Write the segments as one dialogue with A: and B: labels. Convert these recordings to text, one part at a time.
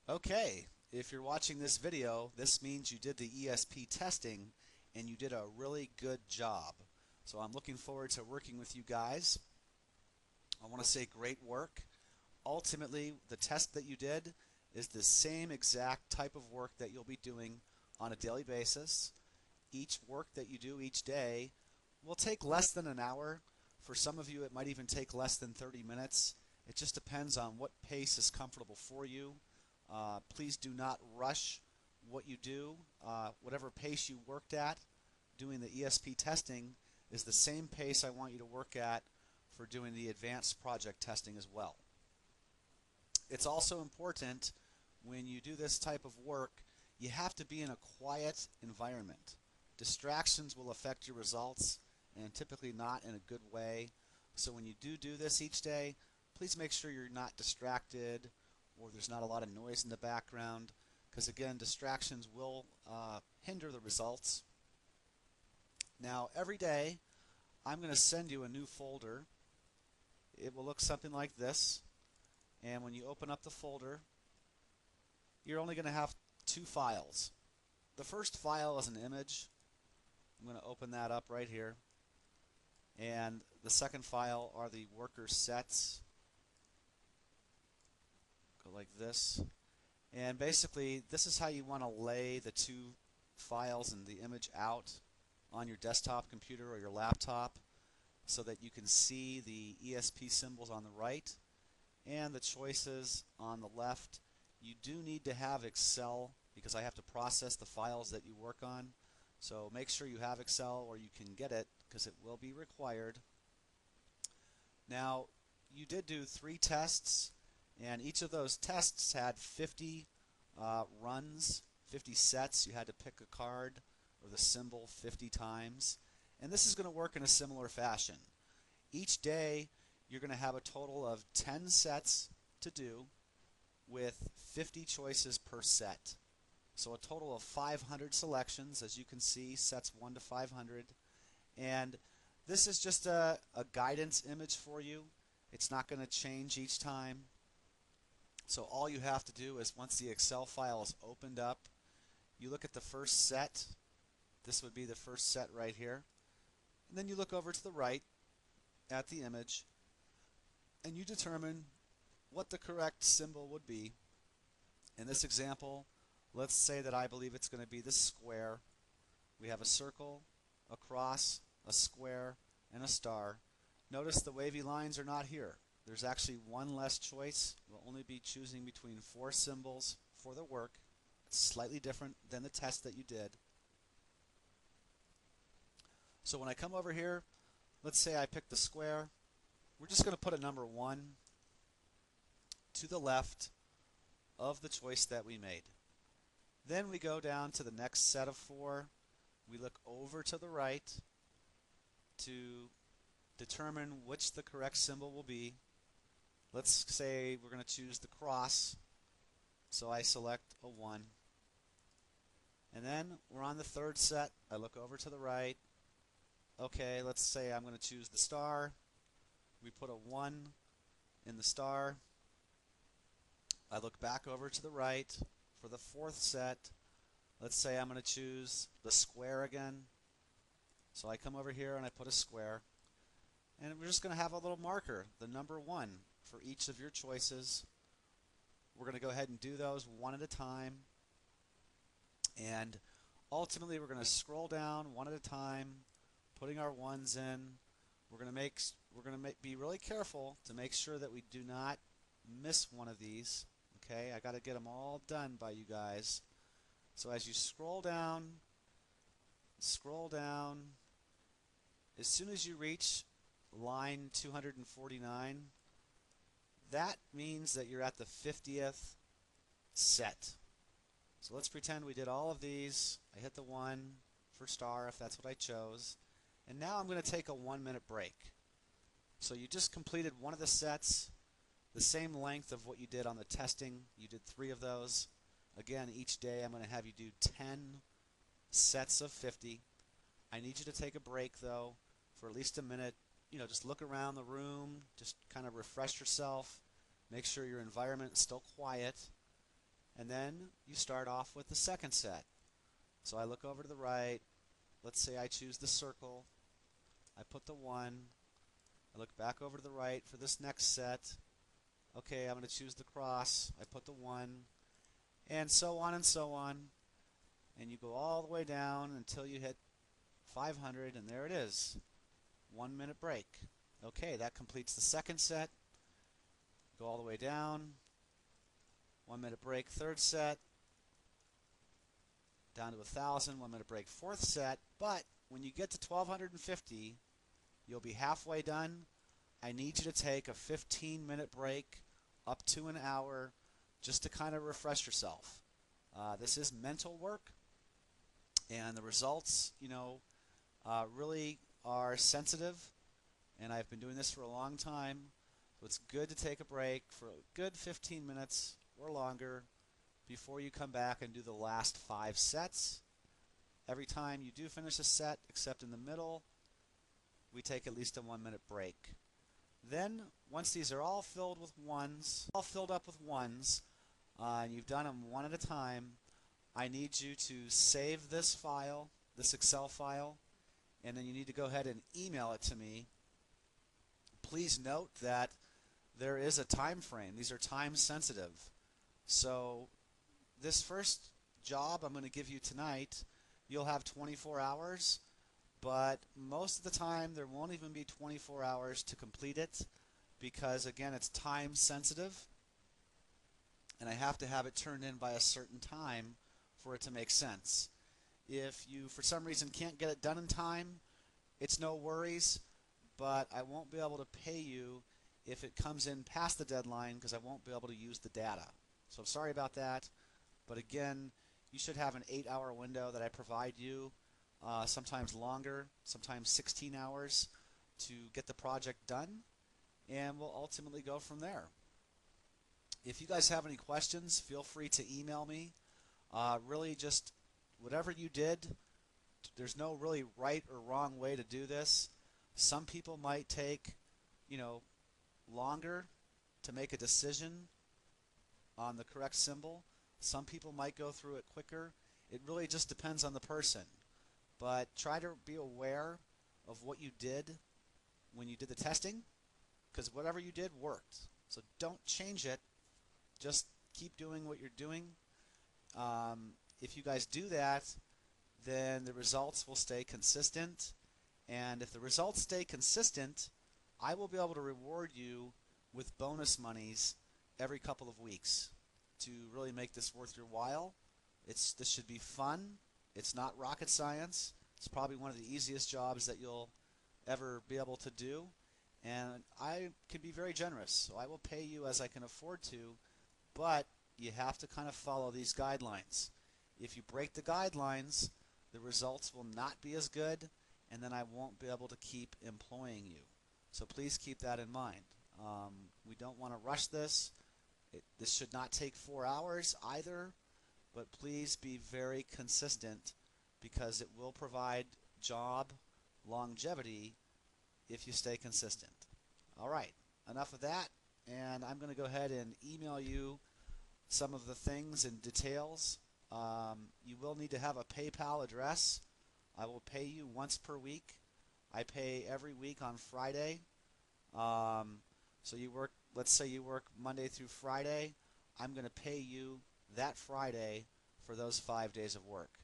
A: Okay, if you're watching this video, this means you did the ESP testing and you did a really good job. So I'm looking forward to working with you guys. I want to say great work. Ultimately, the test that you did is the same exact type of work that you'll be doing on a daily basis. Each work that you do each day will take less than an hour. For some of you, it might even take less than 30 minutes. It just depends on what pace is comfortable for you. Please do not rush what you do. Whatever pace you worked at doing the ESP testing is the same pace I want you to work at for doing the advanced project testing as well. It's also important when you do this type of work, you have to be in a quiet environment. Distractions will affect your results and typically not in a good way. So when you do this each day, please make sure you're not distracted or there's not a lot of noise in the background, because again, distractions will hinder the results. Now, every day, I'm going to send you a new folder. It will look something like this, and when you open up the folder, you're only going to have two files. The first file is an image. I'm going to open that up right here. And the second file are the worker sets. Go like this. And basically, this is how you want to lay the two files and the image out on your desktop computer or your laptop so that you can see the ESP symbols on the right and the choices on the left. You do need to have Excel because I have to process the files that you work on. So make sure you have Excel or you can get it because it will be required. Now, you did do 3 tests, and each of those tests had 50 runs, 50 sets. You had to pick a card or the symbol 50 times. And this is going to work in a similar fashion. Each day, you're going to have a total of 10 sets to do with 50 choices per set. So a total of 500 selections, as you can see, sets 1 to 500. And this is just a guidance image for you. It's not going to change each time. So all you have to do is once the Excel file is opened up, you look at the first set. This would be the first set right here. And then you look over to the right at the image and you determine what the correct symbol would be. In this example, let's say that I believe it's going to be this square. We have a circle, a cross, a square, and a star. Notice the wavy lines are not here. There's actually one less choice. We'll only be choosing between 4 symbols for the work. It's slightly different than the test that you did. So when I come over here, let's say I pick the square. We're just going to put a number 1 to the left of the choice that we made. Then we go down to the next set of 4. We look over to the right to determine which the correct symbol will be. Let's say we're going to choose the cross. So I select a 1. And then we're on the third set. I look over to the right. Okay, let's say I'm going to choose the star. We put a 1 in the star. I look back over to the right for the fourth set. Let's say I'm going to choose the square again. So I come over here and I put a square. And we're just going to have a little marker, the number 1 for each of your choices. We're going to go ahead and do those one at a time. And ultimately we're going to scroll down one at a time, putting our 1s in. We're going to be really careful to make sure that we do not miss one of these. Okay, I got to get them all done by you guys. So as you scroll down, as soon as you reach line 249, that means that you're at the 50th set. So let's pretend we did all of these. I hit the 1 for star if that's what I chose. And now I'm going to take a 1-minute break. So you just completed one of the sets, the same length of what you did on the testing. You did 3 of those. Again, each day I'm going to have you do 10 sets of 50. I need you to take a break though for at least a minute. You know, just look around the room, just kind of refresh yourself, make sure your environment is still quiet. And then you start off with the second set. So I look over to the right. Let's say I choose the circle. I put the 1. I look back over to the right for this next set. Okay, I'm going to choose the cross. I put the 1. And so on and so on. And you go all the way down until you hit 500, and there it is. 1 minute break. Okay, that completes the second set. Go all the way down. 1 minute break, third set. Down to 1,000, 1 minute break, fourth set. But when you get to 1,250, you'll be halfway done. I need you to take a 15-minute break up to an hour just to kind of refresh yourself. This is mental work, and the results, really are sensitive, and I've been doing this for a long time, so it's good to take a break for a good 15 minutes or longer before you come back and do the last 5 sets. Every time you do finish a set, except in the middle, we take at least a 1 minute break. Then, once these are all filled up with ones, and you've done them one at a time, I need you to save this file, this Excel file, and then you need to go ahead and email it to me. Please note that there is a time frame. These are time sensitive. So this first job I'm going to give you tonight, you'll have 24 hours, but most of the time there won't even be 24 hours to complete it because, again, it's time sensitive, and I have to have it turned in by a certain time for it to make sense. If you, for some reason, can't get it done in time, it's no worries, but I won't be able to pay you if it comes in past the deadline because I won't be able to use the data. So I'm sorry about that, but again, you should have an 8-hour window that I provide you, sometimes longer, sometimes 16 hours to get the project done, and we'll ultimately go from there. If you guys have any questions, feel free to email me. Really just whatever you did, there's no really right or wrong way to do this. Some people might take, longer to make a decision on the correct symbol. Some people might go through it quicker. It really just depends on the person. But try to be aware of what you did when you did the testing, because whatever you did worked. So don't change it. Just keep doing what you're doing. If you guys do that, then the results will stay consistent. And if the results stay consistent, I will be able to reward you with bonus monies every couple of weeks to really make this worth your while. This should be fun. It's not rocket science. It's probably one of the easiest jobs that you'll ever be able to do. And I can be very generous, so I will pay you as I can afford to, but you have to kind of follow these guidelines. If you break the guidelines, the results will not be as good, and then I won't be able to keep employing you. So please keep that in mind. We don't want to rush this. This should not take 4 hours either, but please be very consistent because it will provide job longevity if you stay consistent. All right, enough of that, and I'm going to go ahead and email you some of the things and details. You will need to have a PayPal address. I will pay you once per week. I pay every week on Friday. So you work, let's say you work Monday through Friday. I'm going to pay you that Friday for those 5 days of work.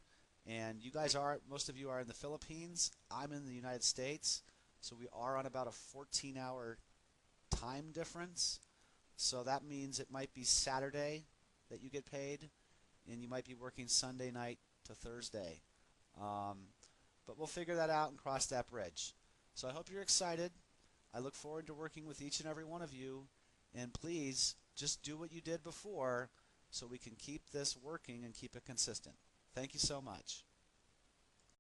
A: And you guys are, most of you are in the Philippines. I'm in the United States. So we are on about a 14-hour time difference. So that means it might be Saturday that you get paid, and you might be working Sunday night to Thursday. But we'll figure that out and cross that bridge. So I hope you're excited. I look forward to working with each and every one of you. And please, just do what you did before so we can keep this working and keep it consistent. Thank you so much.